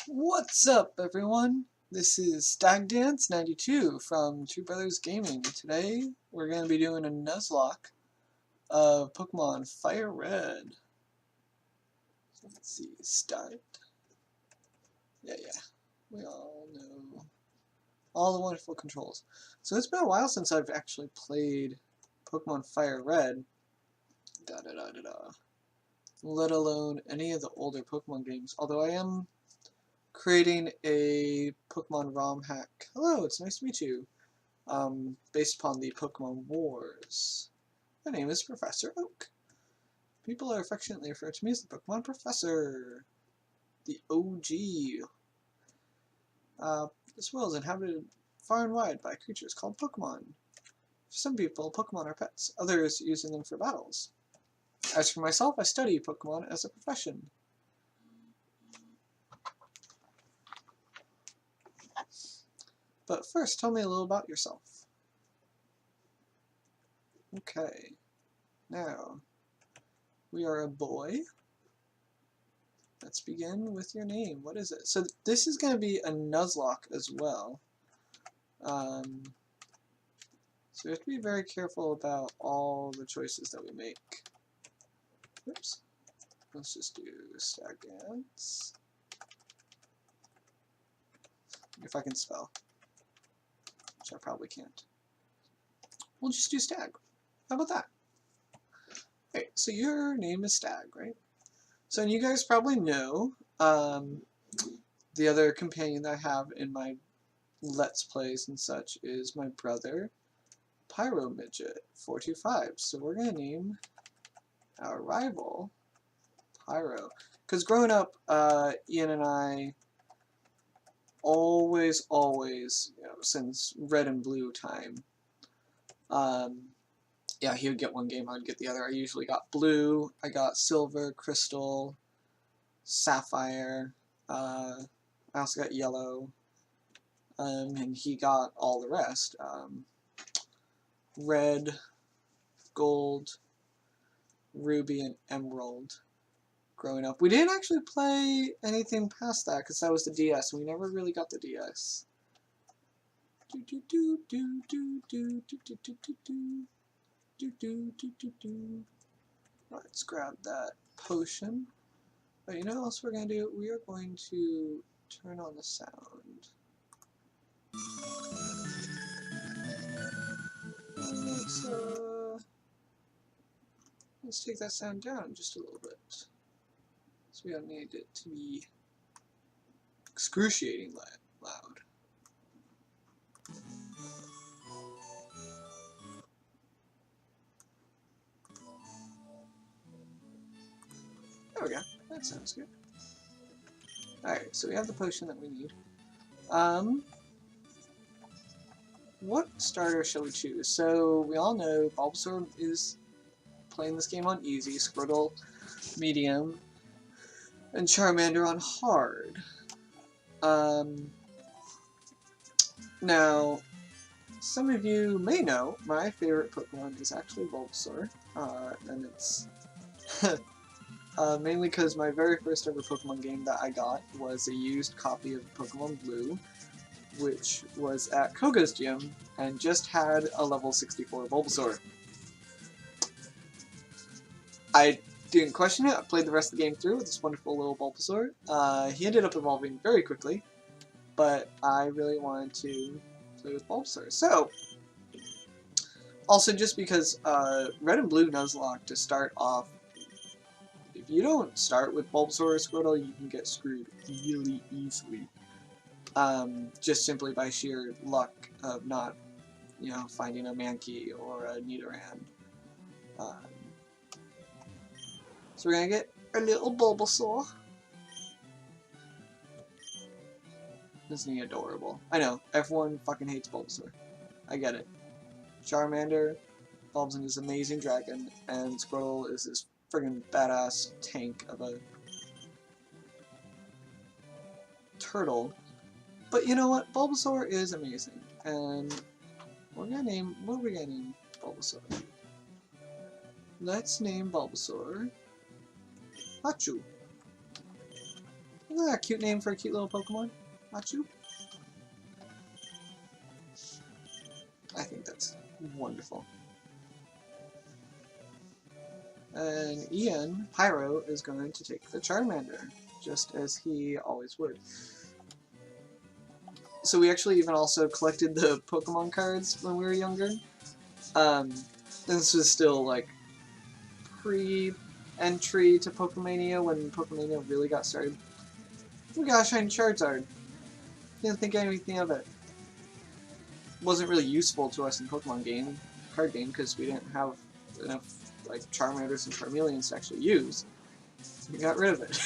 What's up, everyone? This is StagDance92 from Two Brothers Gaming. Today, we're going to be doing a Nuzlock of Pokemon Fire Red. So let's see, start. Yeah. We all know all the wonderful controls. So it's been a while since I've actually played Pokemon Fire Red. Let alone any of the older Pokemon games. Although I am creating a Pokemon ROM hack. Hello, it's nice to meet you. Based upon the Pokemon Wars. My name is Professor Oak. People are affectionately referred to me as the Pokemon Professor. The OG. This world is inhabited far and wide by creatures called Pokemon. For some people, Pokemon are pets, others using them for battles. As for myself, I study Pokemon as a profession. But first, tell me a little about yourself. Okay. Now, we are a boy. Let's begin with your name. What is it? So this is going to be a Nuzlock as well. So we have to be very careful about all the choices that we make. Oops. Let's just do StagDance. If I can spell. Which I probably can't. We'll just do Stag. How about that? Okay, so your name is Stag, right? So you guys probably know the other companion that I have in my Let's Plays and such is my brother, Pyro Midget 425. So we're going to name our rival Pyro. Because growing up, Ian and I always, since Red and Blue time, yeah, he would get one game, I'd get the other. I usually got Blue, I got Silver, Crystal, Sapphire, I also got Yellow, and he got all the rest. Red, Gold, Ruby, and Emerald. Growing up, we didn't actually play anything past that because that was the DS, and we never really got the DS. Let's grab that potion. But you know what else we're going to do? We are going to turn on the sound. Let's take that sound down just a little bit. So we don't need it to be excruciating loud. There we go. That sounds good. Alright, so we have the potion that we need. What starter shall we choose? So we all know Bulbasaur is playing this game on easy, Squirtle medium, and Charmander on hard. Now, some of you may know my favorite Pokemon is actually Bulbasaur, and it's mainly because my very first ever Pokemon game that I got was a used copy of Pokemon Blue, which was at Koga's gym, and just had a level 64 Bulbasaur. I didn't question it, I played the rest of the game through with this wonderful little Bulbasaur. He ended up evolving very quickly, but I really wanted to play with Bulbasaur. So, also just because Red and Blue Nuzlocke to start off, if you don't start with Bulbasaur or Squirtle, you can get screwed really easily. Just simply by sheer luck of not, finding a Mankey or a Nidoran. So we're gonna get a little Bulbasaur. Isn't he adorable? I know, everyone fucking hates Bulbasaur. I get it. Charmander evolves into this amazing dragon, and Squirtle is this friggin' badass tank of a turtle. But you know what? Bulbasaur is amazing, and what are we gonna name Bulbasaur? Let's name Bulbasaur Hachu. Isn't that a cute name for a cute little Pokemon? Hachu? I think that's wonderful. And Ian, Pyro, is going to take the Charmander, just as he always would. So we actually even also collected the Pokemon cards when we were younger. This was still like pre-entry to Pokemania, when Pokemania really got started. We got a shiny Charizard. Didn't think anything of it. Wasn't really useful to us in Pokemon game, card game, because we didn't have enough like Charmanders and Charmeleons to actually use. We got rid of it.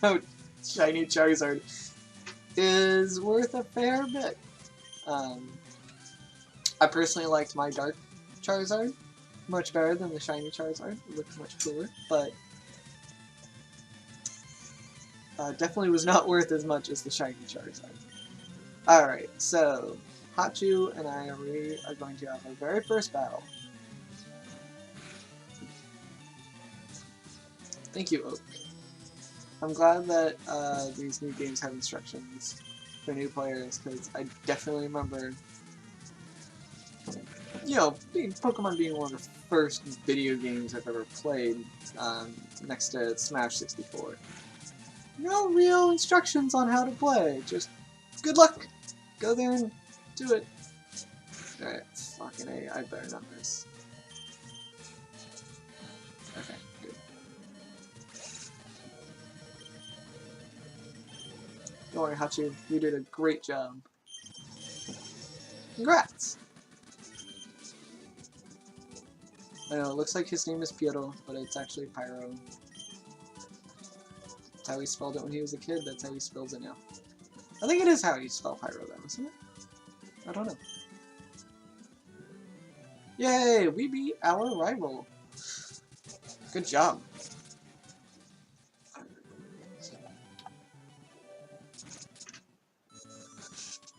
Now shiny Charizard is worth a fair bit. I personally liked my Dark Charizard much better than the shiny Charizard. It looked much cooler, but definitely was not worth as much as the shiny Charizard. Alright, so Hachu and I are going to have our very first battle. Thank you, Oak. I'm glad that these new games have instructions for new players, because I definitely remember, you know, Pokemon being one of the first video games I've ever played, next to Smash 64. No real instructions on how to play, just good luck! Go there and do it. Alright, fucking A, I better not miss. Okay, good. Don't worry, Hachu, you did a great job. Congrats! I know, it looks like his name is Piero, but it's actually Pyro. That's how he spelled it when he was a kid, that's how he spells it now. I think it is how you spell Pyro though, isn't it? I don't know. Yay! We beat our rival! Good job.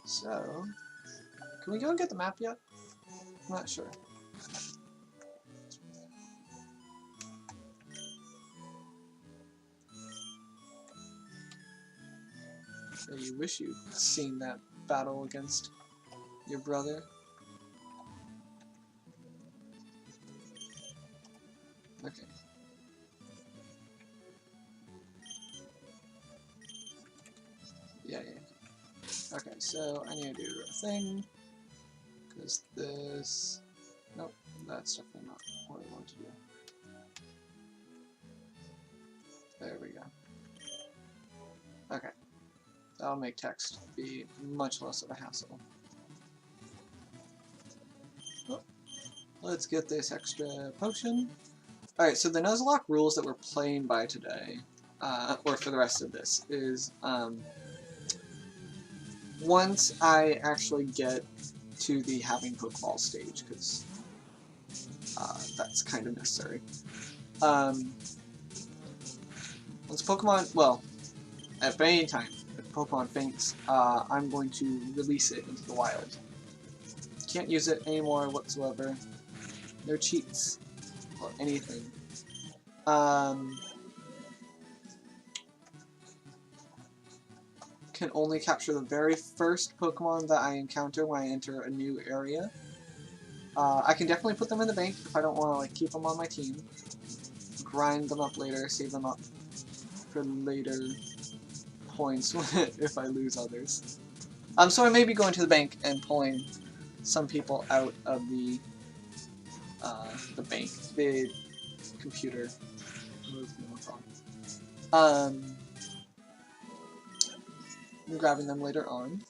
So, can we go and get the map yet? I'm not sure. You wish you'd seen that battle against your brother. Okay. Yeah. Okay, so I need to do a thing, because this... Nope, that's definitely not what I want to do. There we go. Okay. That'll make text be much less of a hassle. Oh, let's get this extra potion. Alright, so the Nuzlock rules that we're playing by today, or for the rest of this, is once I actually get to the having Pokeball stage, because that's kind of necessary. Once Pokemon, well, at any time, if Pokemon faints, I'm going to release it into the wild. Can't use it anymore whatsoever. No cheats or anything. Can only capture the very first Pokemon that I encounter when I enter a new area. I can definitely put them in the bank if I don't want to like keep them on my team. Grind them up later, save them up for later points if I lose others. So I may be going to the bank and pulling some people out of the bank, the computer. I'm grabbing them later on.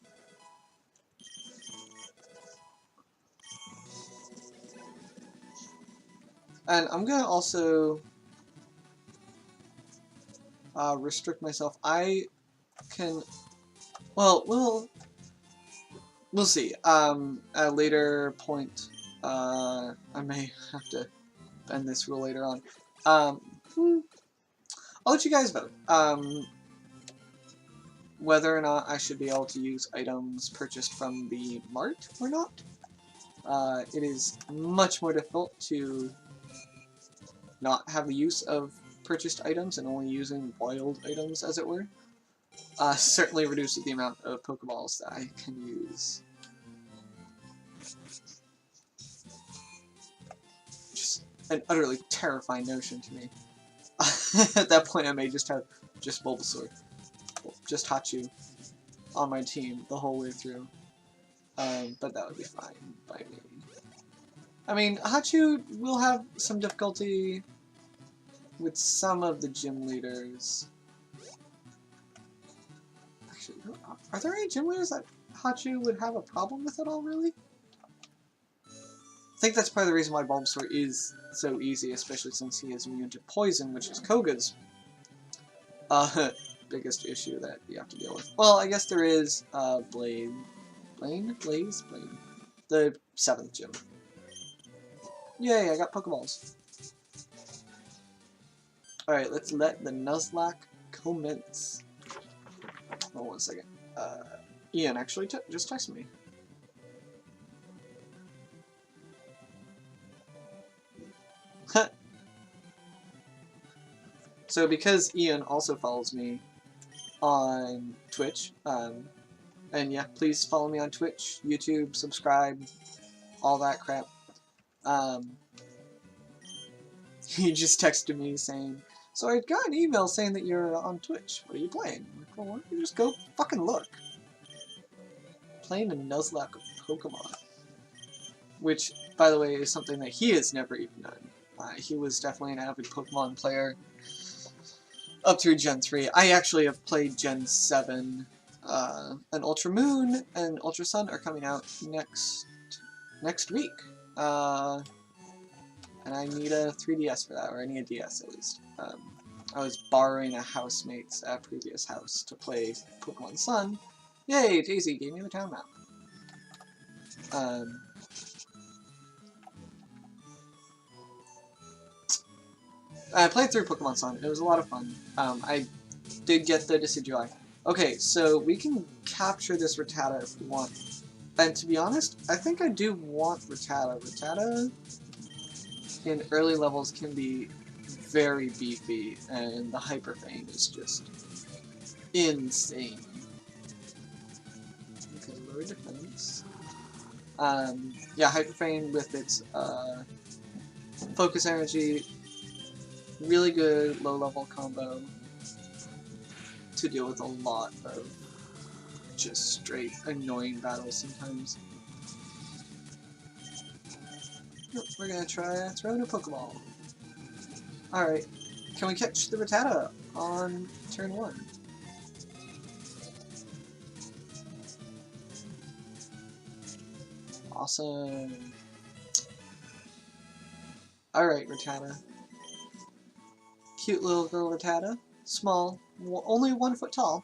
And I'm gonna also restrict myself. I can, well, we'll see. At a later point, I may have to bend this rule later on. I'll let you guys vote. Whether or not I should be able to use items purchased from the mart or not. It is much more difficult to not have the use of purchased items and only using wild items, as it were. certainly reduces the amount of Pokeballs that I can use. Just an utterly terrifying notion to me. At that point, I may just have just Bulbasaur, just Hachu on my team the whole way through. But that would be fine by me. I mean, Hachu will have some difficulty with some of the gym leaders. Actually, are there any gym leaders that Hachu would have a problem with at all, really? I think that's part of the reason why Bulbasaur is so easy, especially since he is immune to poison, which is Koga's biggest issue that you have to deal with. Well, I guess there is Blaze, the 7th gym. Yay, I got Pokeballs. Alright, let's let the Nuzlock commence. Oh, 1 second. Ian actually just texted me. So because Ian also follows me on Twitch, and yeah, please follow me on Twitch, YouTube, subscribe, all that crap. He just texted me saying, so I got an email saying that you're on Twitch. What are you playing? I'm like, well, why don't you just go fucking look? Playing a Nuzlocke of Pokemon. Which, by the way, is something that he has never even done. He was definitely an avid Pokemon player up through Gen 3. I actually have played Gen 7. And Ultra Moon and Ultra Sun are coming out next week. And I need a 3DS for that, or I need a DS at least. I was borrowing a housemate's previous house to play Pokemon Sun. Yay, Daisy gave me the town map. I played through Pokemon Sun. It was a lot of fun. I did get the Decidueye. Okay, so we can capture this Rattata if we want. And to be honest, I think I do want Rattata. Rattata in early levels can be very beefy, and the Hyper Fang is just insane. Okay, lower defense. Yeah, Hyper Fang with its focus energy, really good low-level combo to deal with a lot of just straight annoying battles sometimes. We're gonna try throwing a Pokeball. Alright, can we catch the Rattata on turn 1? Awesome. Alright, Rattata. Cute little girl Rattata. Small, only 1 foot tall.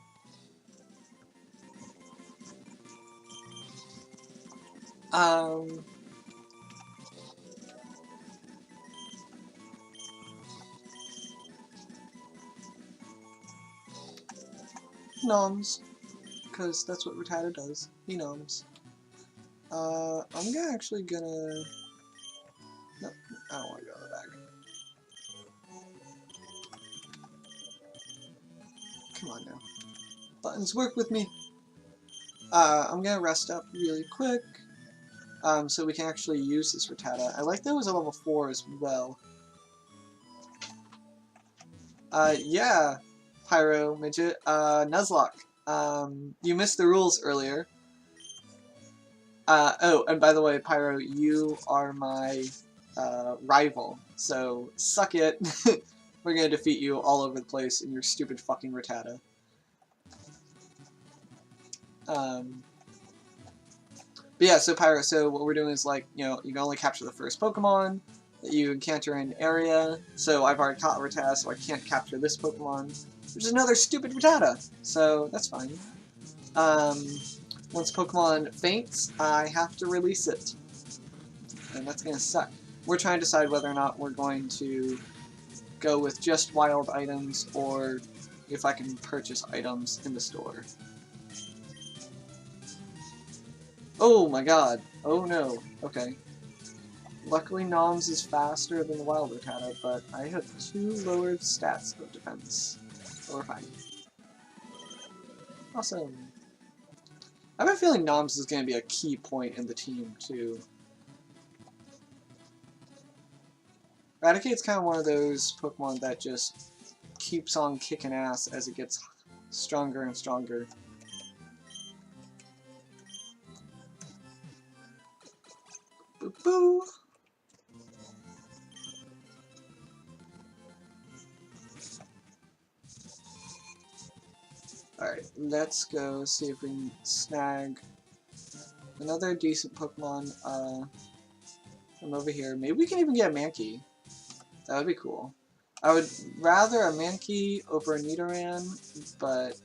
Noms, because that's what Rattata does. He noms. I'm actually gonna... No, I don't want to go in the back. Come on now. Buttons, work with me! I'm gonna rest up really quick, so we can actually use this Rattata. I like that it was a level 4 as well. Yeah, Pyro, Midget, Nuzlock. You missed the rules earlier. Oh, and by the way, Pyro, you are my rival, so suck it. We're gonna defeat you all over the place in your stupid fucking Rattata. But yeah, so Pyro, so what we're doing is, like, you know, you can only capture the first Pokemon that you encounter in an area. So I've already caught Rattata, so I can't capture this Pokemon, which is another stupid Rattata. So that's fine. Once Pokemon faints, I have to release it. And that's gonna suck. We're trying to decide whether or not we're going to go with just wild items, or if I can purchase items in the store. Oh my god. Oh no. Okay. Luckily Noms is faster than the wild Rattata, but I have 2 lowered stats of defense. So we're fine. Awesome. I have a feeling Noms is going to be a key point in the team, too. Raticate's kind of one of those Pokemon that just keeps on kicking ass as it gets stronger and stronger. Boo boo! Alright, let's go see if we can snag another decent Pokemon from over here. Maybe we can even get a Mankey. That would be cool. I would rather a Mankey over a Nidoran, but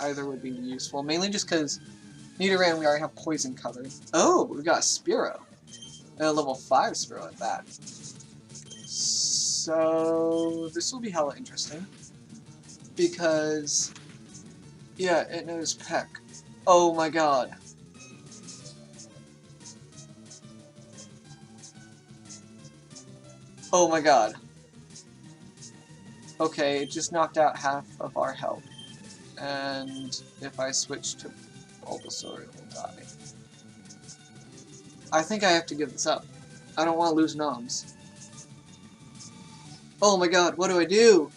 either would be useful. Mainly just because Nidoran we already have Poison covered. Oh, we've got a Spearow. And a level 5 Spearow at that. So this will be hella interesting. Because, yeah, it knows Peck. Oh my god. Oh my god. Okay, it just knocked out half of our health. And if I switch to Bulbasaur, it will die. I think I have to give this up. I don't want to lose Noms. Oh my god, what do I do?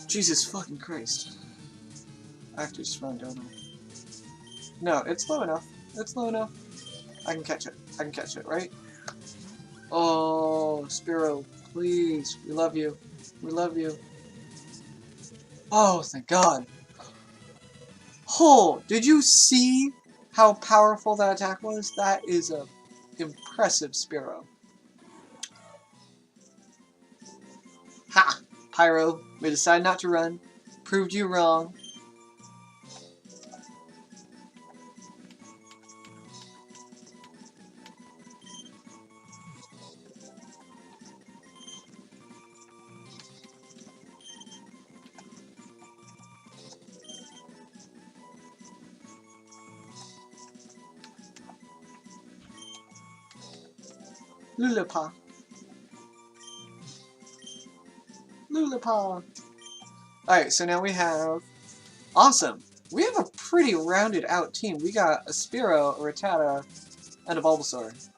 Jesus fucking Christ. I have to just run, don't I? No, it's low enough. It's low enough. I can catch it. I can catch it, right? Oh, Spearow, please. We love you. We love you. Oh, thank God. Oh, did you see how powerful that attack was? That is a impressive Spearow. Ha! Pyro, we decided not to run. Proved you wrong. Lulapa. Lulapa. Alright, so now we have... Awesome! We have a pretty rounded out team. We got a Spearow, a Rattata, and a Bulbasaur.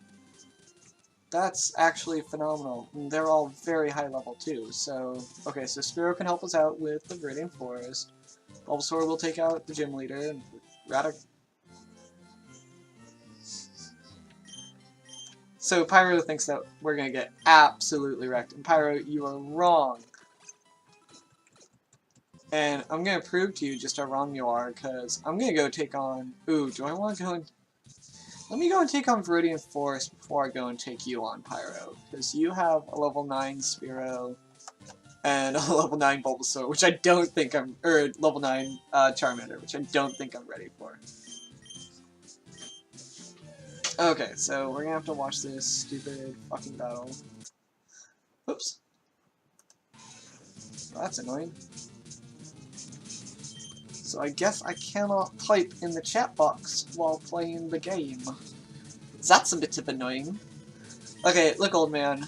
That's actually phenomenal. And they're all very high level too. So, okay, so Spearow can help us out with the Viridian Forest. Bulbasaur will take out the gym leader, and So Pyro thinks that we're gonna get absolutely wrecked. And Pyro, you are wrong. And I'm gonna prove to you just how wrong you are, because I'm gonna go take on... Ooh, do I want to go and... Let me go and take on Viridian Forest before I go and take you on, Pyro. Because you have a level 9 Spearow and a level 9 Bulbasaur, which I don't think I'm... Or level 9 Charmander, which I don't think I'm ready for. Okay, so we're gonna have to watch this stupid fucking battle. Oops. Well, that's annoying. So I guess I cannot type in the chat box while playing the game. That's a bit of annoying. Okay, look, old man.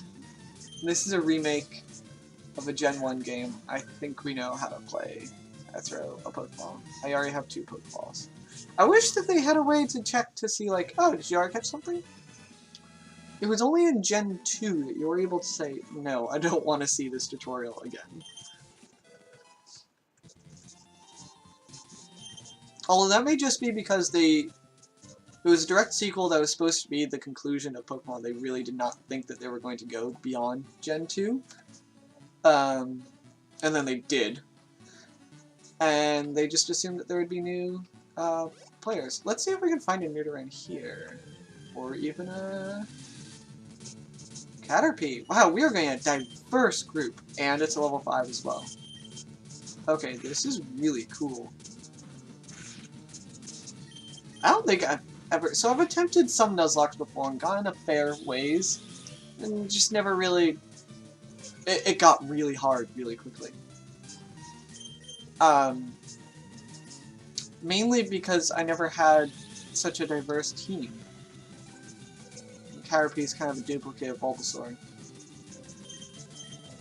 This is a remake of a Gen 1 game. I think we know how to play a Pokeball. I already have 2 Pokeballs. I wish that they had a way to check to see, like, oh, did you already catch something? It was only in Gen 2 that you were able to say, no, I don't want to see this tutorial again. Although that may just be because it was a direct sequel that was supposed to be the conclusion of Pokemon. They really did not think that they were going to go beyond Gen 2. And then they did. And they just assumed that there would be new players. Let's see if we can find a Nidoran here. Or even a Caterpie. Wow, we are getting a diverse group. And it's a level 5 as well. Okay, this is really cool. I don't think I've ever... So I've attempted some Nuzlocks before and gotten a fair ways. And just never really... It got really hard really quickly. Mainly because I never had such a diverse team. Caterpie is kind of a duplicate of Bulbasaur.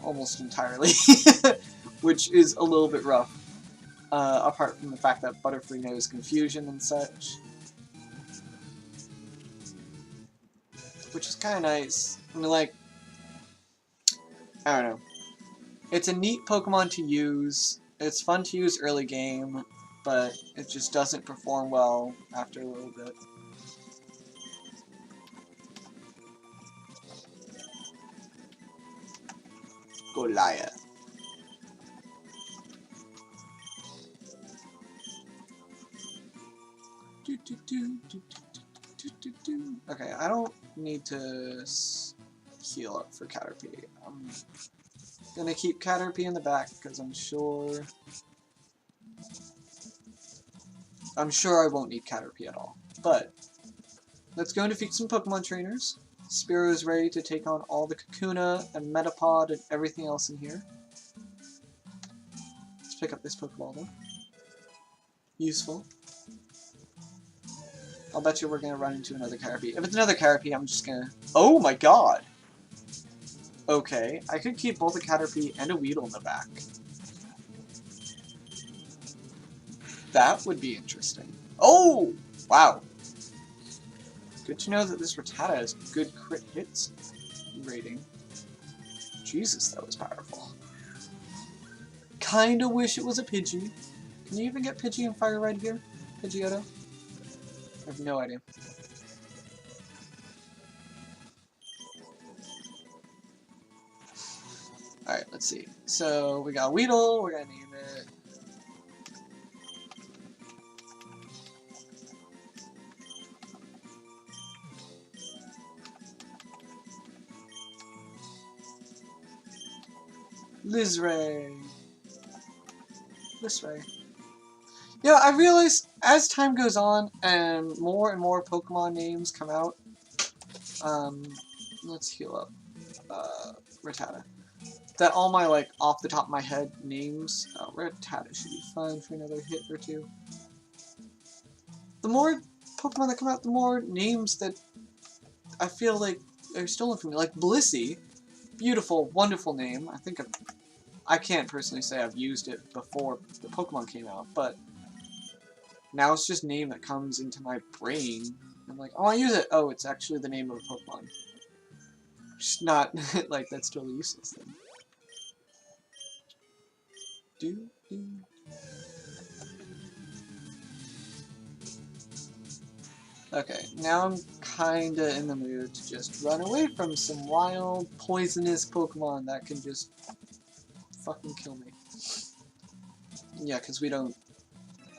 Almost entirely. Which is a little bit rough. apart from the fact that Butterfree knows confusion and such. Which is kind of nice. I mean, like, I don't know. It's a neat Pokemon to use. It's fun to use early game, but it just doesn't perform well after a little bit. Goliath. Okay, I don't need to heal up for Caterpie. I'm gonna keep Caterpie in the back because I'm sure I won't need Caterpie at all. But let's go and defeat some Pokemon trainers. Spearow is ready to take on all the Kakuna and Metapod and everything else in here. Let's pick up this Pokeball though. Useful. I'll bet you we're gonna run into another Caterpie. If it's another Caterpie, I'm just gonna... Oh my god! Okay, I could keep both a Caterpie and a Weedle in the back. That would be interesting. Oh! Wow. Good to know that this Rattata has good crit hits rating. Jesus, that was powerful. Kinda wish it was a Pidgey. Can you even get Pidgey and Fire Red here? Pidgeotto? I have no idea. Alright, let's see. So, we got Weedle, we're gonna name it... Lizray. Yeah, I realized as time goes on and more Pokemon names come out, let's heal up, Rattata. That all my, like, off the top of my head names, Rattata should be fine for another hit or two. The more Pokemon that come out, the more names that I feel like are stolen from me. Like Blissey, beautiful, wonderful name. I can't personally say I've used it before the Pokemon came out, but now it's just a name that comes into my brain. I'm like, oh, I use it. Oh, it's actually the name of a Pokemon. Just not, like, that's totally useless then. Okay, now I'm kinda in the mood to just run away from some wild, poisonous Pokemon that can just fucking kill me. Yeah, because we don't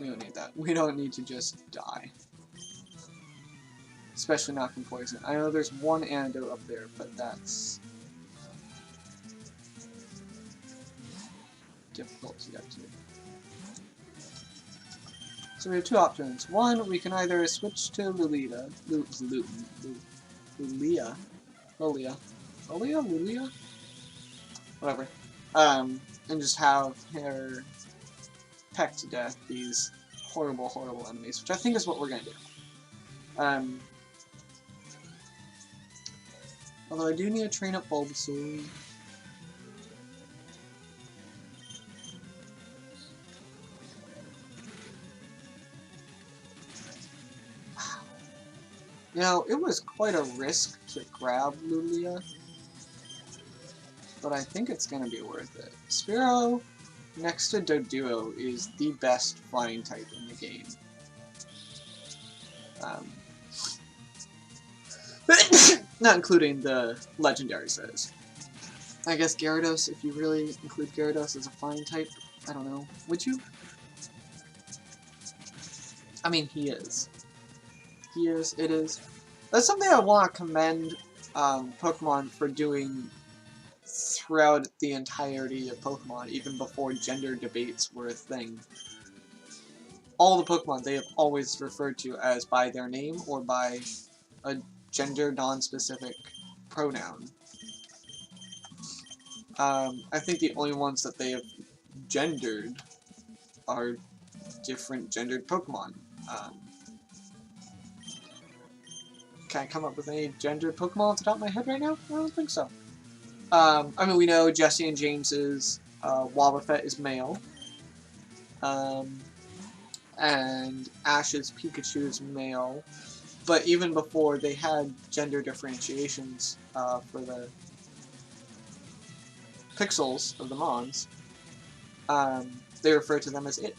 need that. We don't need to just die. Especially not from poison. I know there's one antidote up there, but that's difficult to get to. So we have two options. One, we can either switch to Lilia, whatever, and just have her peck to death these horrible enemies, which I think is what we're gonna do. Although I do need to train up Bulbasaur. You know, it was quite a risk to grab Lulia, but I think it's going to be worth it. Spearow, next to Doduo, is the best flying type in the game. Not including the legendary says. I guess Gyarados, if you really include Gyarados as a flying type, I don't know. Would you? I mean, he is. It is. That's something I want to commend Pokemon for doing throughout the entirety of Pokemon, even before gender debates were a thing. All the Pokemon they have always referred to as by their name or by a gender non-specific pronoun. I think the only ones that they have gendered are different gendered Pokemon. Can I come up with any gendered Pokemon off the top of my head right now? I don't think so. I mean, we know Jesse and James's Wobbuffet is male. and Ash's Pikachu is male. But even before, they had gender differentiations for the pixels of the Mons. They refer to them as it.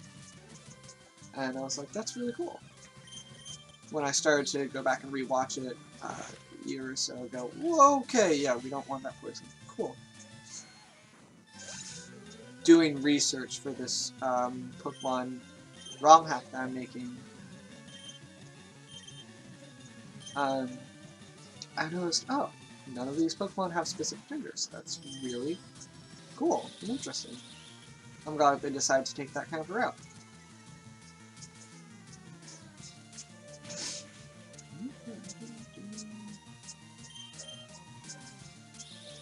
And I was like, that's really cool. When I started to go back and rewatch it a year or so ago, whoa, okay, yeah, we don't want that poison. Cool. Doing research for this Pokemon ROM hack that I'm making, I noticed, oh, none of these Pokemon have specific genders. That's really cool and interesting. I'm glad they decided to take that kind of a route.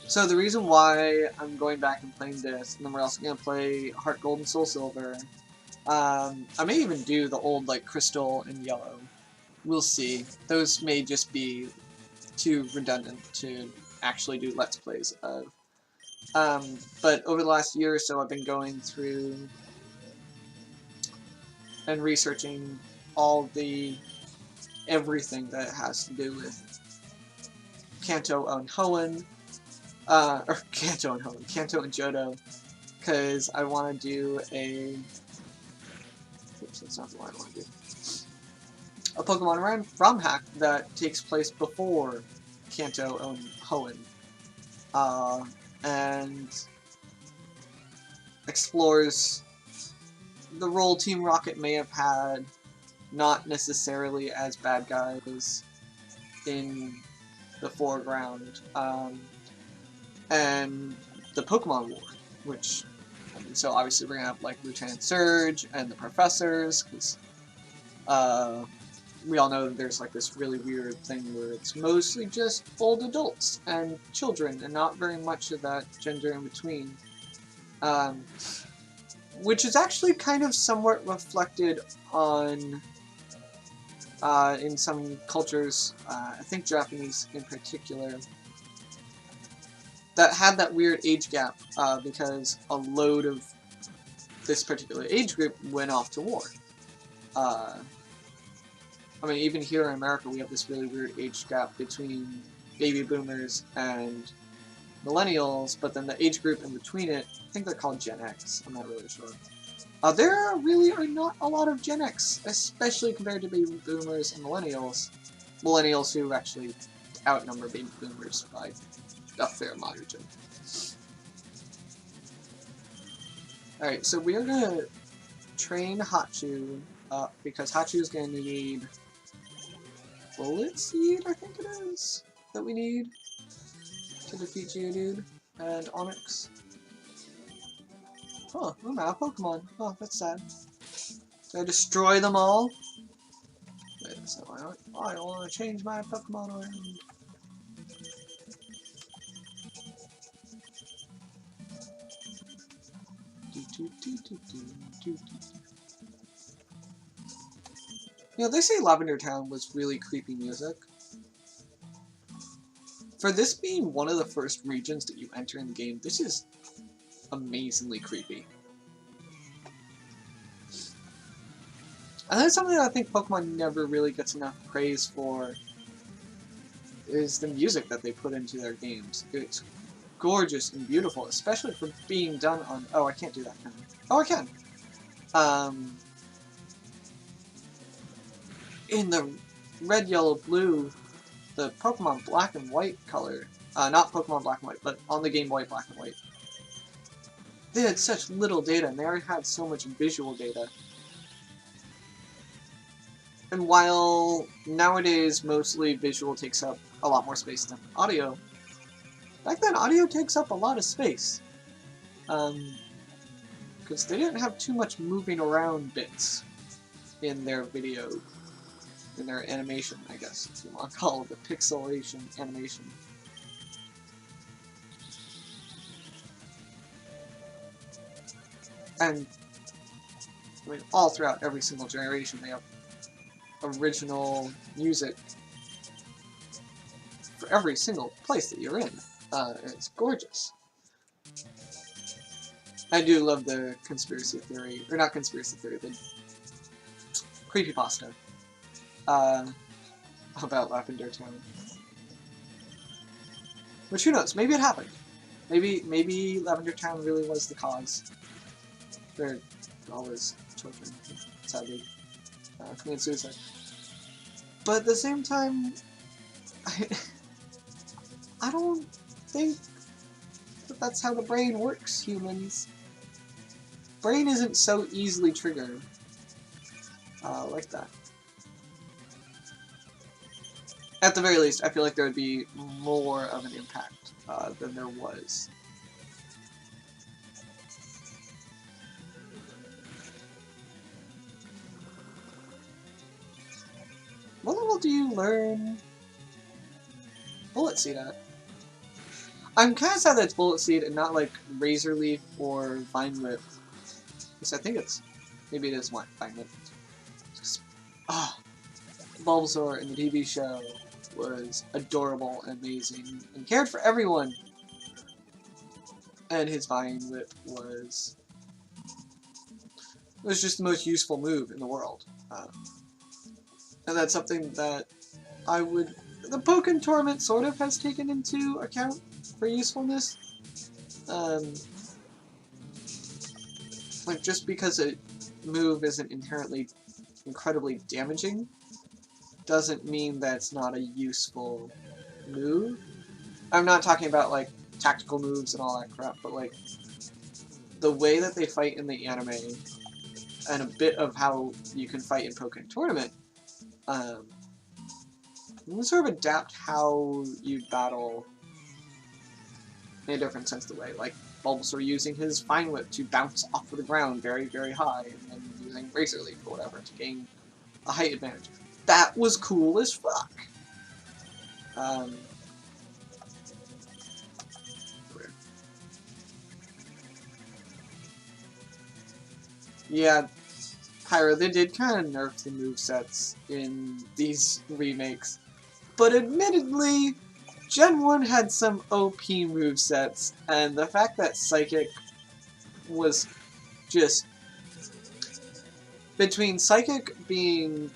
So the reason why I'm going back and playing this, and then we're also going to play Heart Gold and Soul Silver, I may even do the old like Crystal and Yellow. We'll see. Those may just be too redundant to actually do Let's Plays of. But over the last year or so I've been going through and researching everything that has to do with Kanto and Hoenn, Kanto and Johto, because I want to do oops, that's not the one I want to do. A Pokemon ROM hack that takes place before Kanto and Hoenn, and explores the role Team Rocket may have had, not necessarily as bad guys in the foreground, and the Pokemon War, which, so obviously we're gonna have like Lieutenant Surge and the professors, because we all know that there's like this really weird thing where it's mostly just old adults and children, and not very much of that gender in between. Which is actually kind of somewhat reflected on in some cultures, I think Japanese in particular, that had that weird age gap because a load of this particular age group went off to war. I mean, even here in America, we have this really weird age gap between baby boomers and millennials, but then the age group in between it, I think they're called Gen X, I'm not really sure. There really are not a lot of Gen X, especially compared to baby boomers and millennials. Millennials who actually outnumber baby boomers by a fair margin. Alright, so we are going to train Hachu up, because Hachu is going to need Bullet Seed, I think it is, that we need to defeat Geodude and Onyx. Oh, I'm out of Pokemon. Oh, that's sad. Did I destroy them all? Wait, so I don't want to change my Pokemon around. You know, they say Lavender Town was really creepy music. For this being one of the first regions that you enter in the game, this is amazingly creepy. And that's something that I think Pokemon never really gets enough praise for, is the music that they put into their games. It's gorgeous and beautiful, especially for being done on... Oh, I can't do that kind of... Oh, I can! In the red, yellow, blue, the Pokemon Black and White color, not Pokemon Black and White, but on the Game Boy Black and White, they had such little data, and they already had so much visual data. And while nowadays mostly visual takes up a lot more space than audio, back then audio takes up a lot of space. Because they didn't have too much moving around bits in their video, in their animation, I guess, if you want to call it the pixelation animation. And, I mean, all throughout every single generation they have original music for every single place that you're in. It's gorgeous. I do love the conspiracy theory, or not conspiracy theory, the creepypasta about Lavender Town. Which, who knows? Maybe it happened. Maybe Lavender Town really was the cause. For all those children, sadly, committed suicide. But at the same time, I don't think that that's how the brain works, humans. Brain isn't so easily triggered like that. At the very least, I feel like there would be more of an impact than there was. What level do you learn Bullet Seed at? I'm kind of sad that it's Bullet Seed and not like Razor Leaf or Vine Whip. Because I think it's... maybe it is Vine Whip. Bulbasaur in the TV show was adorable and amazing and cared for everyone. And his Vine Whip was just the most useful move in the world. And that's something that I would... the Pokken Tournament sort of has taken into account for usefulness. Like, just because a move isn't inherently incredibly damaging doesn't mean that it's not a useful move. I'm not talking about, like, tactical moves and all that crap, but, like, the way that they fight in the anime and a bit of how you can fight in Pokken Tournament, you can sort of adapt how you battle in a different sense of the way. Like, Bulbasaur using his Vine Whip to bounce off of the ground very, very high, and then using Razor Leaf or whatever to gain a height advantage. That was cool as fuck! Yeah, Pyro, they did kind of nerf the movesets in these remakes. But admittedly, Gen 1 had some OP movesets, and the fact that Psychic was just... between Psychic being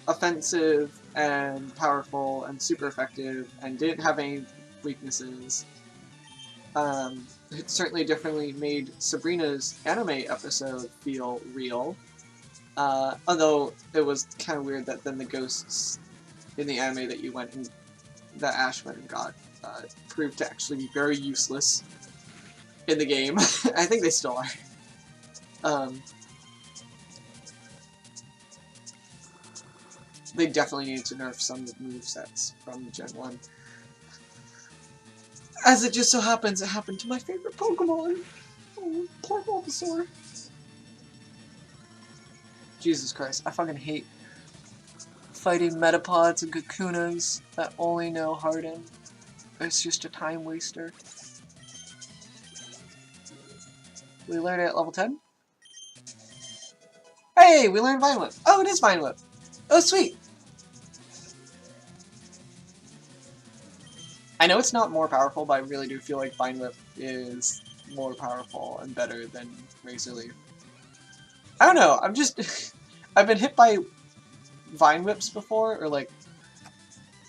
offensive and powerful and super effective and didn't have any weaknesses, it certainly definitely made Sabrina's anime episode feel real. Although it was kind of weird that then the ghosts in the anime that you went and that Ash went and got proved to actually be very useless in the game. I think they still are. They definitely need to nerf some of the movesets from Gen 1. As it just so happens, it happened to my favorite Pokemon. Oh, poor Bulbasaur. Jesus Christ, I fucking hate fighting Metapods and Kakunas that only know Harden. It's just a time waster. We learned it at level 10? Hey, we learned Vine Whip. Oh, it is Vine Whip. Oh, sweet. I know it's not more powerful, but I really do feel like Vine Whip is more powerful and better than Razor Leaf. I don't know, I'm just... I've been hit by Vine Whips before, or like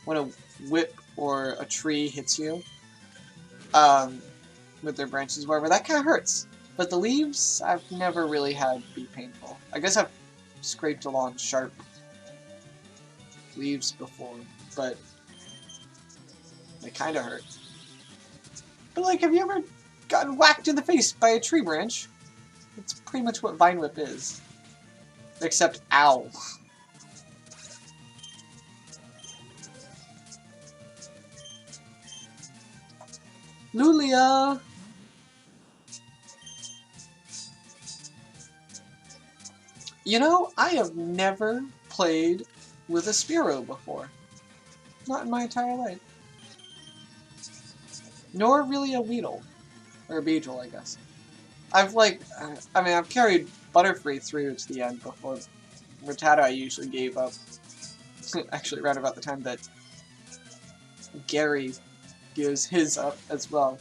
when a whip or a tree hits you with their branches, wherever, that kind of hurts. But the leaves, I've never really had be painful. I guess I've scraped along sharp leaves before, but they kind of hurt. But like, have you ever gotten whacked in the face by a tree branch? That's pretty much what Vine Whip is. Except, ow. Lulia! You know, I have never played with a Spearow before. Not in my entire life. Nor really a Weedle. Or a Beedrill, I guess. I've like, I mean, I've carried Butterfree through to the end before. Rattata I usually gave up. Actually, right about the time that Gary gives his up as well.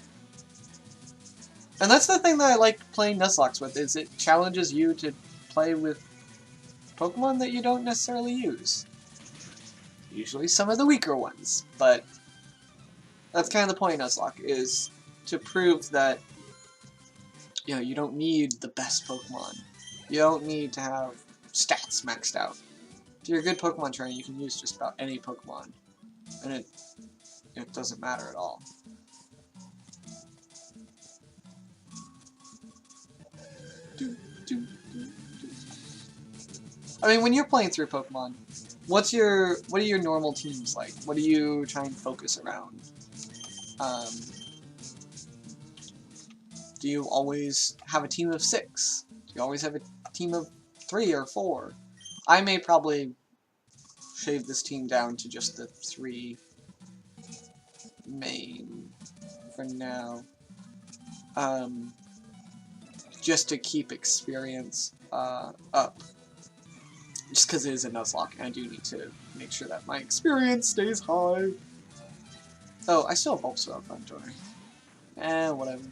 And that's the thing that I like playing Nuzlocks with, is it challenges you to play with Pokemon that you don't necessarily use. Usually some of the weaker ones, but that's kind of the point of Nuzlocke, is to prove that, you know, you don't need the best Pokemon. You don't need to have stats maxed out. If you're a good Pokemon trainer, you can use just about any Pokemon, and it doesn't matter at all. I mean, when you're playing through Pokemon, what are your normal teams like? What do you try and focus around? Do you always have a team of 6? Do you always have a team of 3 or 4? I may probably shave this team down to just the 3 main for now. Just to keep experience up. Just because it is a Nuzlocke, and I do need to make sure that my experience stays high. Oh, I still have Bulbasaur up front, don't I? Whatever.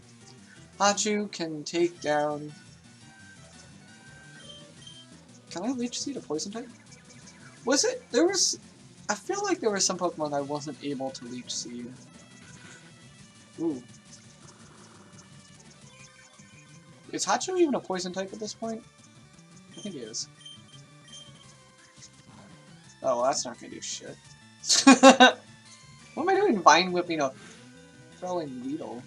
Hachu can take down... Can I Leech Seed a Poison type? Was it... There was... I feel like there were some Pokemon I wasn't able to Leech Seed. Ooh. Is Hachu even a Poison type at this point? I think he is. Oh, well, that's not gonna do shit. What am I doing Vine Whipping a throwing Weedle?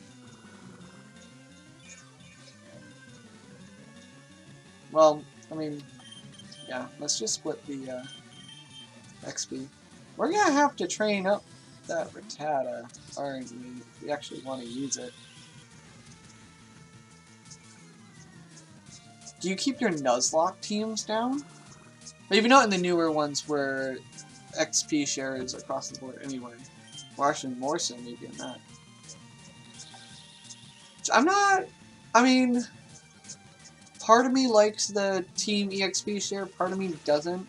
Well, I mean, yeah, let's just split the XP. We're gonna have to train up that Rattata, aren't we? If we actually want to use it. Do you keep your Nuzlocke teams down? Maybe not in the newer ones where XP share is across the board anyway. Or actually more so maybe in that. I'm not... I mean... Part of me likes the Team EXP share, part of me doesn't.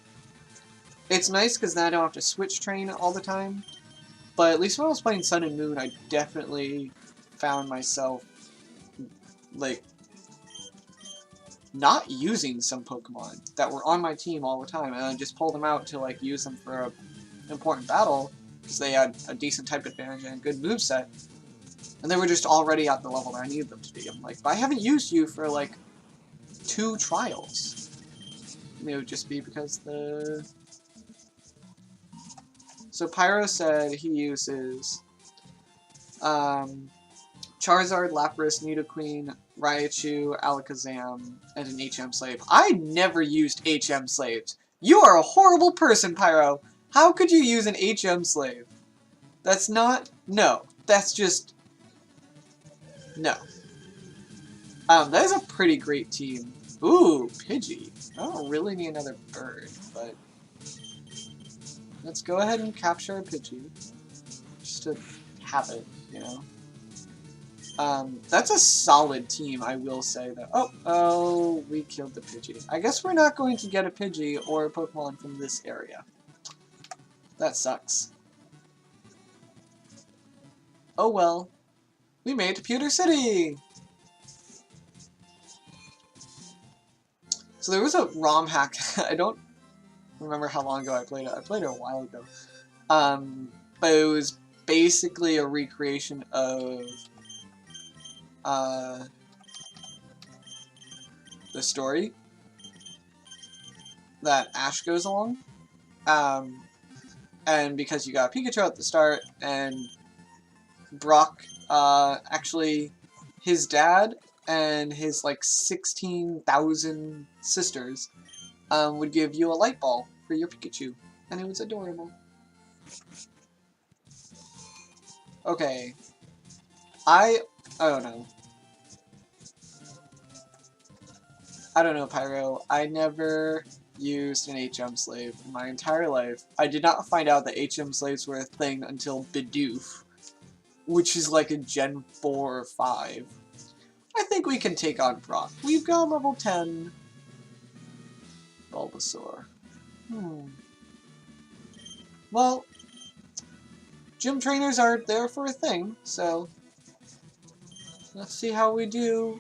It's nice because then I don't have to switch train all the time. But at least when I was playing Sun and Moon, I definitely found myself, like, not using some Pokemon that were on my team all the time, and I just pulled them out to, like, use them for an important battle, because they had a decent type advantage and a good moveset, and they were just already at the level that I needed them to be. I'm like, but I haven't used you for, like, 2 trials. And it would just be because the... So Pyro said he uses Charizard, Lapras, Nidoqueen, Raichu, Alakazam, and an HM Slave. I never used HM Slaves. You are a horrible person, Pyro. How could you use an HM Slave? That's not... No. That's just... No. That is a pretty great team. Ooh, Pidgey. I don't really need another bird, but... Let's go ahead and capture a Pidgey. Just to have it, you know. That's a solid team, I will say that. Oh, we killed the Pidgey. I guess we're not going to get a Pidgey or a Pokemon from this area. That sucks. Oh well. We made it to Pewter City! So there was a ROM hack. I don't remember how long ago I played it. I played it a while ago. But it was basically a recreation of the story that Ash goes along. And because you got Pikachu at the start, and Brock, actually, his dad and his, like, 16,000 sisters would give you a light ball for your Pikachu. And it was adorable. Okay. I don't know. I don't know, Pyro. I never used an HM Slave in my entire life. I did not find out that HM Slaves were a thing until Bidoof, which is like a Gen 4 or 5. I think we can take on Brock. We've got level 10 Bulbasaur. Well, gym trainers are there for a thing, so Let's see how we do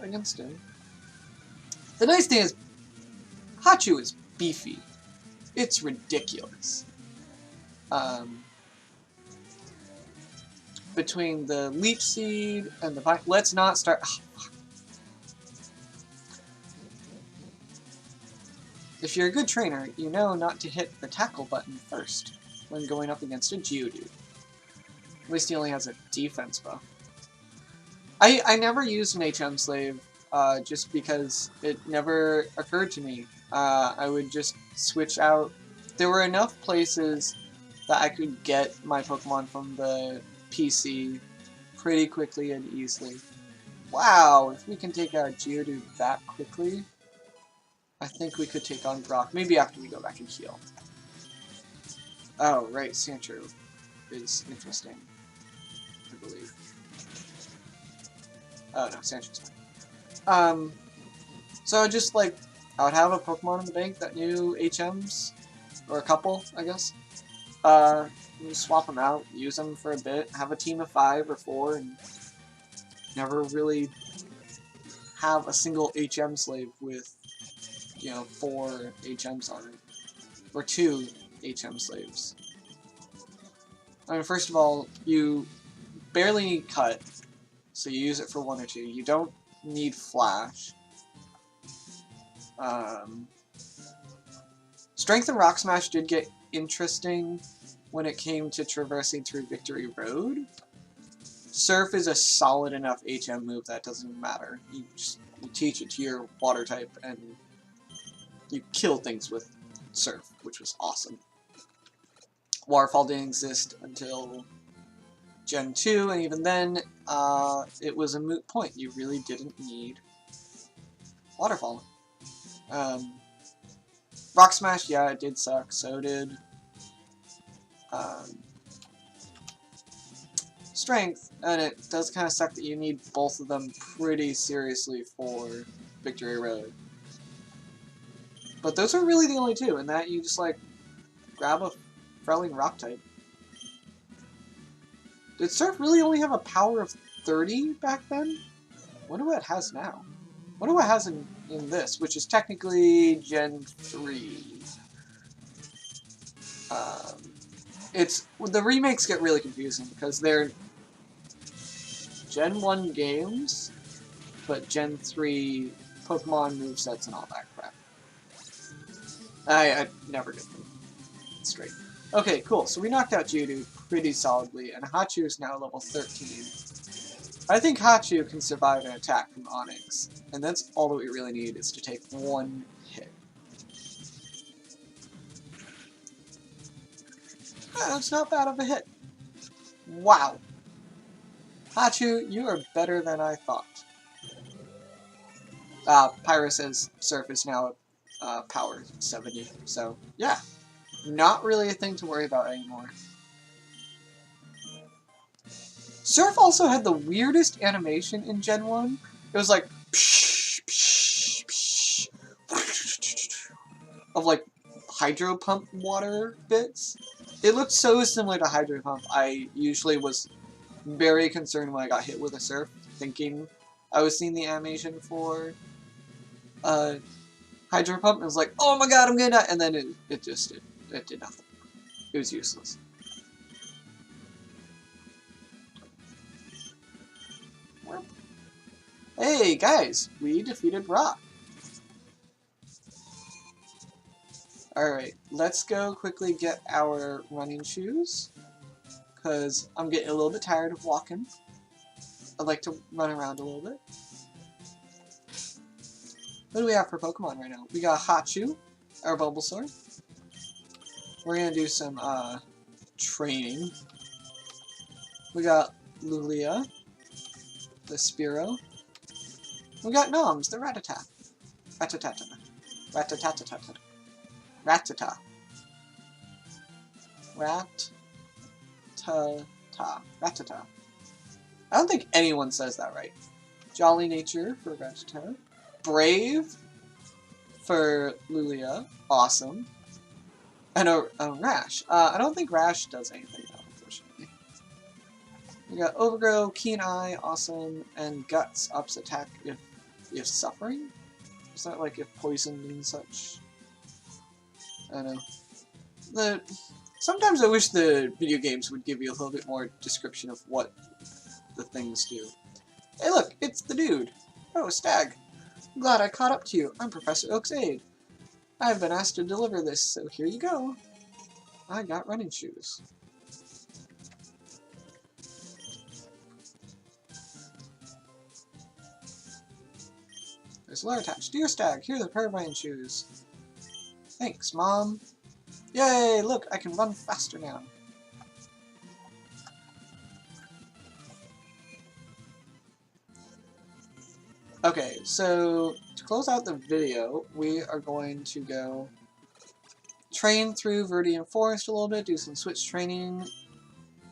against him. The nice thing is, Hachu is beefy. It's ridiculous. Between the Leech Seed and the Vine... Let's not start... Oh, if you're a good trainer, you know not to hit the tackle button first when going up against a Geodude. At least he only has a defense buff. I never used an HM Slave just because it never occurred to me. I would just switch out. There were enough places that I could get my Pokemon from the PC pretty quickly and easily. Wow, if we can take out Geodude that quickly, I think we could take on Brock. Maybe after we go back and heal. Oh, right, Sandshrew is interesting, I believe. Oh no, Sandshrews fine. So just like, I would have a Pokemon in the bank that knew HMs, or a couple, I guess. Swap them out, use them for a bit, have a team of 5 or 4, and never really have a single HM slave with, you know, 4 HMs on it. Or 2 HM slaves. I mean, first of all, you barely need cut, so you use it for 1 or 2. You don't need flash. Strength and Rock Smash did get interesting when it came to traversing through Victory Road. Surf is a solid enough HM move that doesn't matter. You teach it to your water type and you kill things with Surf, which was awesome. Waterfall didn't exist until Gen 2, and even then, it was a moot point. You really didn't need Waterfall. Rock Smash, yeah, it did suck. So did Strength, and it does kind of suck that you need both of them pretty seriously for Victory Road. But those are really the only two, and that you just like grab a Frowling Rock type. Did Surf really only have a power of 30 back then? I wonder what it has now. I wonder what it has in this, which is technically Gen 3. The remakes get really confusing because they're Gen 1 games, but Gen 3 Pokemon movesets and all that crap. I never get them straight. Okay, cool. So we knocked out Geodude pretty solidly, and Hachu is now level 13. I think Hachu can survive an attack from Onix, and that's all that we really need is to take 1 hit. That's not bad of a hit. Wow. Hachu, you are better than I thought. Pyra says Surf is now power 70, so yeah. Not really a thing to worry about anymore. Surf also had the weirdest animation in Gen 1. It was like psh, psh, psh, of like hydro pump water bits. It looked so similar to hydro pump. I usually was very concerned when I got hit with a Surf, thinking I was seeing the animation for hydro pump, and I was like, oh my god, I'm gonna die, and then it did nothing. It was useless. Hey guys, we defeated Brock. Alright, let's go quickly get our running shoes, because I'm getting a little bit tired of walking. I'd like to run around a little bit. What do we have for Pokemon right now? We got Hachu, our Bulbasaur. We're gonna do some training. We got Lulia, the Spearow. We got Noms, the Rattata. Rattata. Rattata. Rattata. Rattata. I don't think anyone says that right. Jolly Nature for Rattata. Brave for Lulia. Awesome. And a Rash. I don't think Rash does anything though, unfortunately. We got Overgrow, Keen Eye, Awesome, and Guts ups attack if suffering? Is that like if poisoned and such? I don't know. Sometimes I wish the video games would give you a little bit more description of what the things do. Hey look, it's the dude! Oh, Stag. I'm glad I caught up to you. I'm Professor Oak's aide. I have been asked to deliver this, so here you go. I got running shoes. There's a letter attached. Dear Stag, here's a pair of running shoes. Thanks, Mom. Yay, look, I can run faster now. Okay, so to close out the video, we are going to go train through Verdian Forest a little bit, do some switch training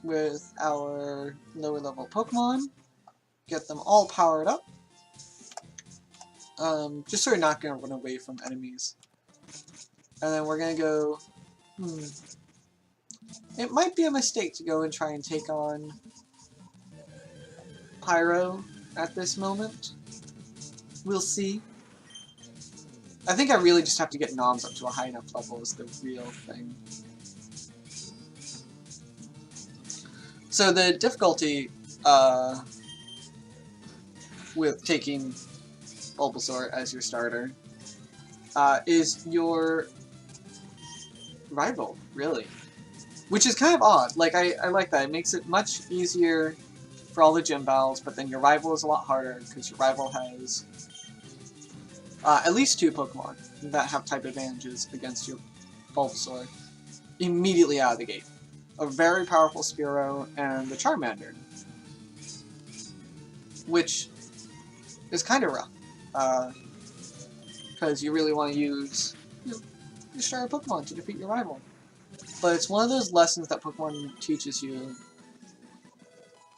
with our lower level Pokemon, get them all powered up, just so we're not going to run away from enemies. And then we're going to go, it might be a mistake to go and try and take on Pyro at this moment. We'll see. I think I really just have to get Noms up to a high enough level is the real thing. So the difficulty with taking Bulbasaur as your starter is your rival, really. Which is kind of odd. Like, I like that. It makes it much easier for all the gym battles, but then your rival is a lot harder because your rival has at least 2 Pokemon that have type advantages against your Bulbasaur immediately out of the gate. A very powerful Spearow and the Charmander, which is kind of rough, because you really want to use your starter Pokemon to defeat your rival. But it's one of those lessons that Pokemon teaches you,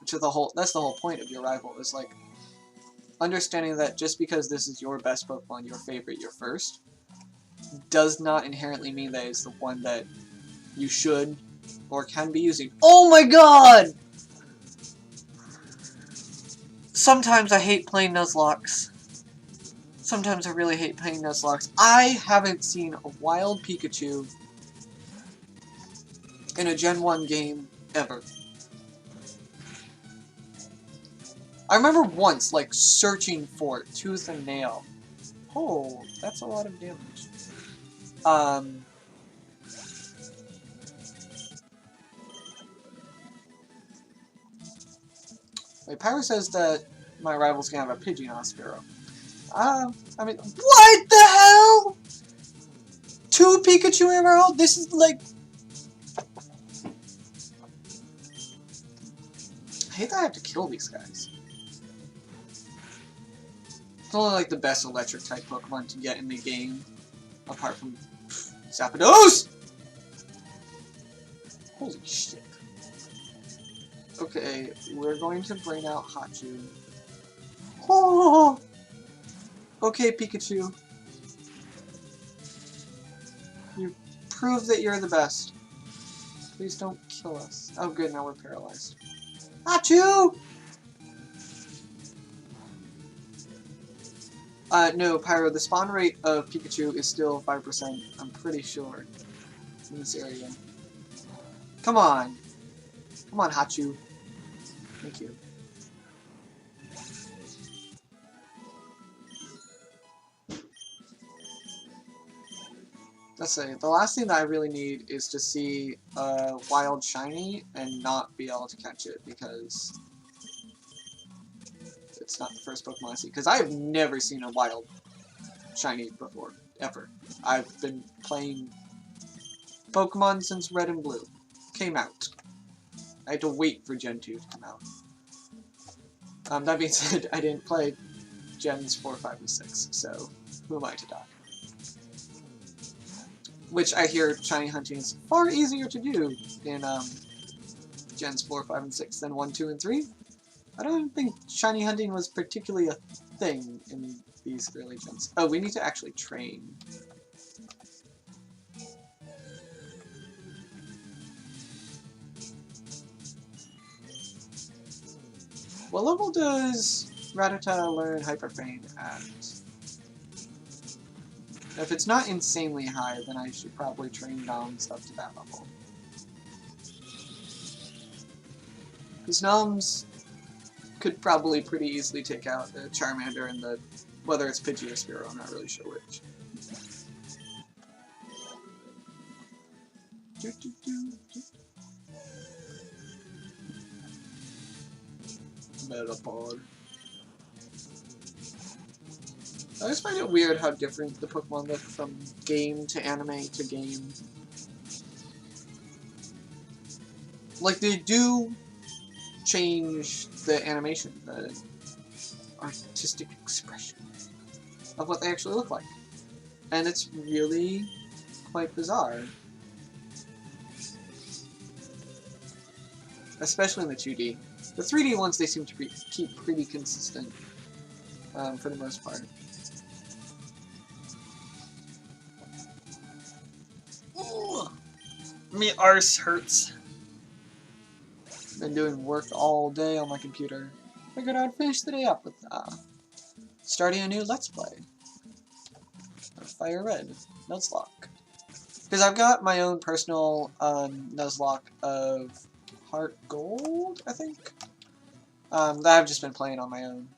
that's the whole point of your rival, is like understanding that just because this is your best Pokemon, your favorite, your first, does not inherently mean that it's the one that you should or can be using. Oh my god! Sometimes I hate playing Nuzlocks. Sometimes I really hate playing Nuzlocks. I haven't seen a wild Pikachu in a Gen 1 game ever. I remember once, like, searching for it, tooth and nail. Oh, that's a lot of damage. Wait, Pyro says that my rival's gonna have a Pidgeot Spearow. I mean, what the hell? 2 Pikachu in a row? This is like... I hate that I have to kill these guys. It's only like the best electric type Pokemon to get in the game, apart from Zapdos! Holy shit. Okay, we're going to bring out Hachu. Oh! Okay, Pikachu. You prove that you're the best. Please don't kill us. Oh good, now we're paralyzed. Hachu! No, Pyro, the spawn rate of Pikachu is still 5%, I'm pretty sure, in this area. Come on! Come on, Hachu. Thank you. Let's say, the last thing that I really need is to see a wild shiny and not be able to catch it, because it's not the first Pokemon I see. Because I have never seen a wild shiny before, ever. I've been playing Pokemon since Red and Blue came out. I had to wait for Gen 2 to come out. That being said, I didn't play Gens 4, 5, and 6, so who am I to die? Which I hear shiny hunting is far easier to do in Gens 4, 5, and 6 than 1, 2, and 3. I don't think shiny hunting was particularly a thing in these early gens. Oh, we need to actually train. What level does Rattata learn Hyper Feint at? If it's not insanely high, then I should probably train Noms up to that level. Because Noms could probably pretty easily take out the Charmander and the... whether it's Pidgey or Spearow, I'm not really sure which. Metapod. I always find it weird how different the Pokemon look from game to anime to game. Like, they do change the animation, the artistic expression of what they actually look like. And it's really quite bizarre. Especially in the 2D. The 3D ones, they seem to keep pretty consistent, for the most part. Ooh, me arse hurts. Been doing work all day on my computer. Figured I'd finish the day up with starting a new Let's Play. Fire Red, Nuzlock. Because I've got my own personal Nuzlock of Heart Gold, I think, that I've just been playing on my own.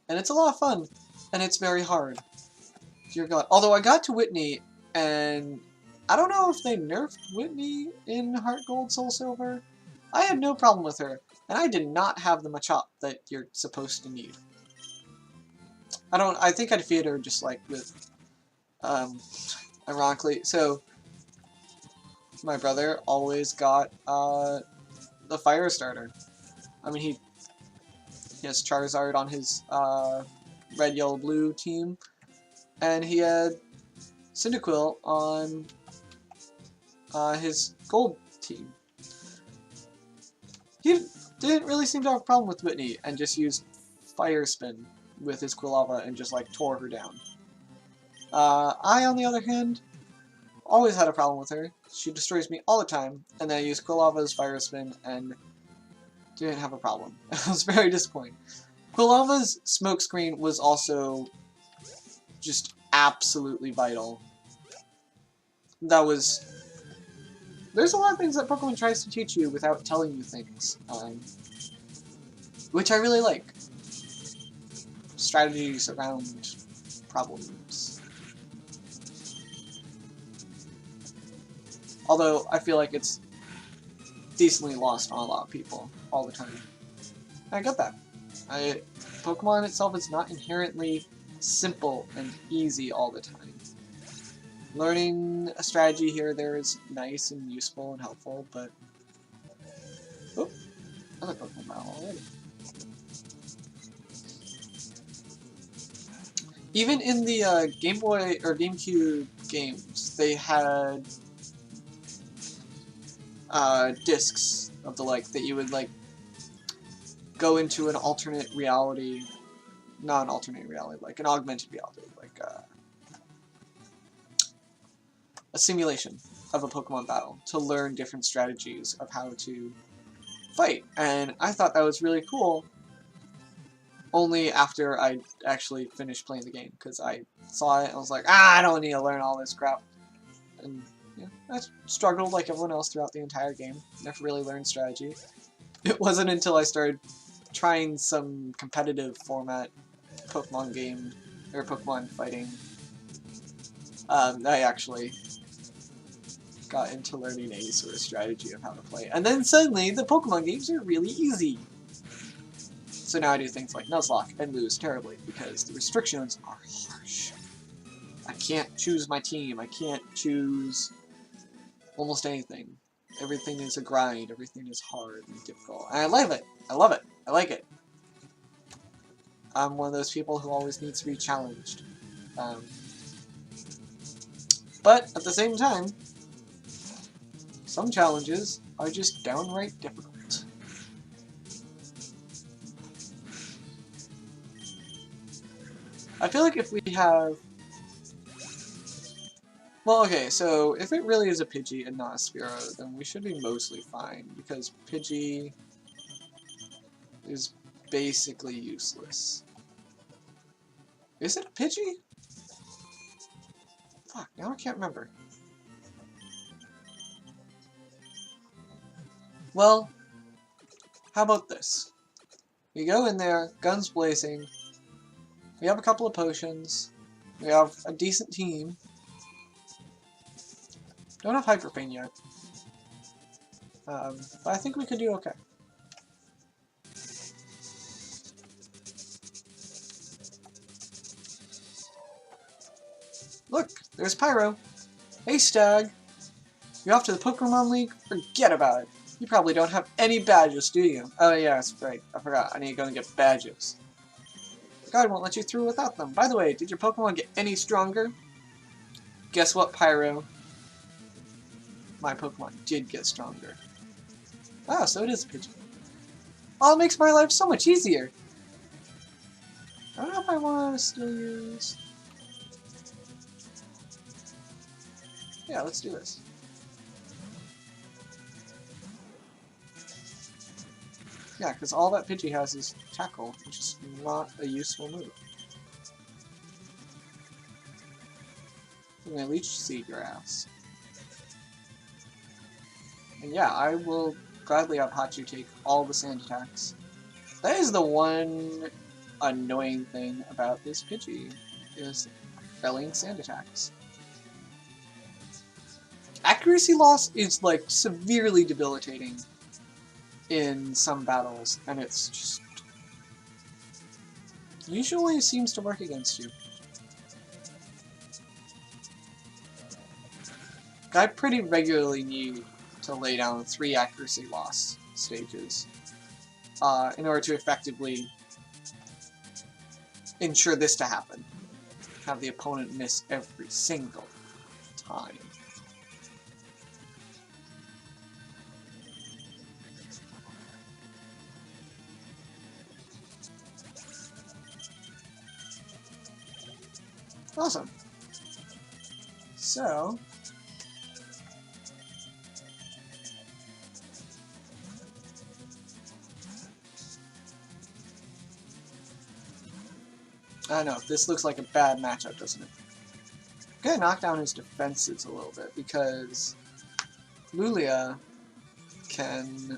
And it's a lot of fun, and it's very hard. Dear God. Although I got to Whitney, and I don't know if they nerfed Whitney in Heart Gold, Soul Silver. I had no problem with her, and I did not have the Machop that you're supposed to need. I think I defeated her just like with, ironically, so my brother always got, the Fire Starter. I mean, he has Charizard on his, red, yellow, blue team, and he had Cyndaquil on, his gold team. He didn't really seem to have a problem with Whitney, and just used Fire Spin with his Quilava and just, like, tore her down. I, on the other hand, always had a problem with her. She destroys me all the time, and then I used Quilava's Fire Spin and didn't have a problem. It was very disappointing. Quilava's Smokescreen was also just absolutely vital. That was... There's a lot of things that Pokemon tries to teach you without telling you things, which I really like. Strategies around problems. Although, I feel like it's decently lost on a lot of people all the time. I get that. Pokemon itself is not inherently simple and easy all the time. Learning a strategy here or there is nice and useful and helpful, but... Oh, another Pokemon battle already. Even in the Game Boy or GameCube games, they had discs of the like that you would like go into an alternate reality, not an alternate reality, like an augmented reality, like a simulation of a Pokemon battle to learn different strategies of how to fight. And I thought that was really cool, only after I actually finished playing the game, because I saw it and I was like, I don't need to learn all this crap. And yeah, I struggled like everyone else throughout the entire game. Never really learned strategy. It wasn't until I started trying some competitive format Pokemon game, or Pokemon fighting, I actually got into learning any sort of strategy of how to play. And then suddenly, the Pokemon games are really easy. So now I do things like Nuzlocke and lose terribly, because the restrictions are harsh. I can't choose my team, I can't choose almost anything. Everything is a grind, everything is hard and difficult. And I love it! I love it! I like it! I'm one of those people who always needs to be challenged. But, at the same time, some challenges are just downright difficult. I feel like if we have... Well, okay, so if it really is a Pidgey and not a Spearow, then we should be mostly fine, because Pidgey is basically useless. Is it a Pidgey? Fuck, now I can't remember. Well, how about this? We go in there, guns blazing. We have a couple of potions. We have a decent team. Don't have Hyper Pain yet. But I think we could do okay. Look, there's Pyro. Hey, Stag. You're off to the Pokemon League? Forget about it. You probably don't have any badges, do you? Oh yeah, that's right. I forgot. I need to go and get badges. The guard won't let you through without them. By the way, did your Pokemon get any stronger? Guess what, Pyro? My Pokemon did get stronger. Ah, so it is a Pidgey. Oh, it makes my life so much easier. I don't know if I want to still use... Yeah, let's do this. Yeah, because all that Pidgey has is Tackle, which is not a useful move. I'm going to Leech Seed Grass. And yeah, I will gladly have Hachu take all the sand attacks. That is the one annoying thing about this Pidgey, is failing sand attacks. Accuracy loss is like severely debilitating in some battles, and it's just usually seems to work against you. I pretty regularly need to lay down 3 accuracy loss stages in order to effectively ensure this to happen. Have the opponent miss every single time. Awesome. So, I don't know, this looks like a bad matchup, doesn't it? I'm gonna knock down his defenses a little bit, because Lulia can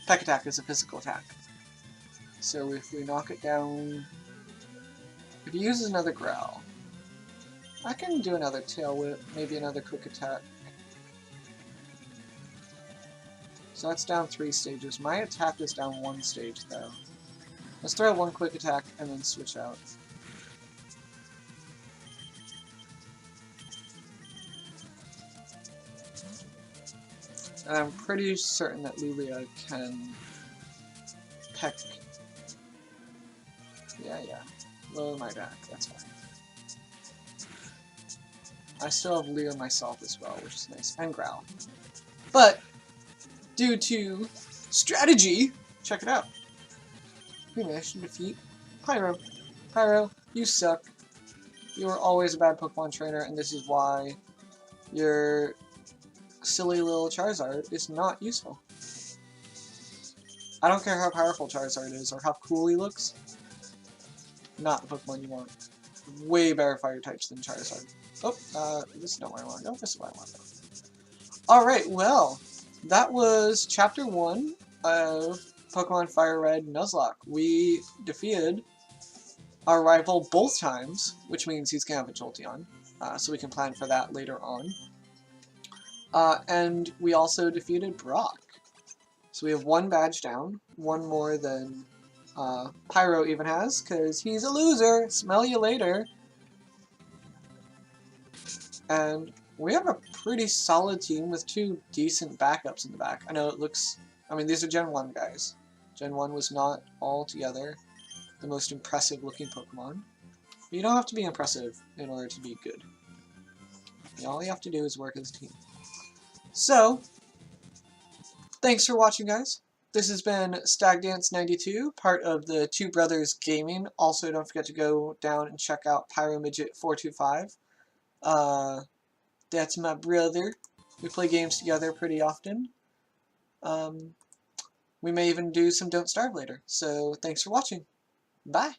Peck Attack as a physical attack. So if we knock it down, if he uses another Growl, I can do another Tail Whip, maybe another Quick Attack. So that's down 3 stages. My attack is down 1 stage though. Let's throw out 1 Quick Attack and then switch out. And I'm pretty certain that Lulia can peck. Yeah. Lower my back, that's fine. I still have Leo myself as well, which is nice. And Growl. But, due to strategy, check it out. We managed to defeat Pyro. Pyro, you suck. You are always a bad Pokemon trainer, and this is why your silly little Charizard is not useful. I don't care how powerful Charizard is or how cool he looks. Not the Pokemon you want. Way better fire types than Charizard. Oh, this is not where I want to go. This is where I want to go. Alright, well, that was Chapter 1 of Pokemon Fire Red Nuzlock. We defeated our rival both times, which means he's going to have a Jolteon, so we can plan for that later on. And we also defeated Brock. So we have 1 badge down, 1 more than Pyro even has, because he's a loser. Smell you later. And we have a pretty solid team with 2 decent backups in the back. I know it looks... I mean, these are Gen 1 guys. Gen 1 was not altogether the most impressive looking Pokemon. But you don't have to be impressive in order to be good. All you have to do is work as a team. So, thanks for watching, guys. This has been StagDance92, part of the Two Brothers Gaming. Also, don't forget to go down and check out Pyromidget425. That's my brother. We play games together pretty often. We may even do some Don't Starve later. So thanks for watching. Bye!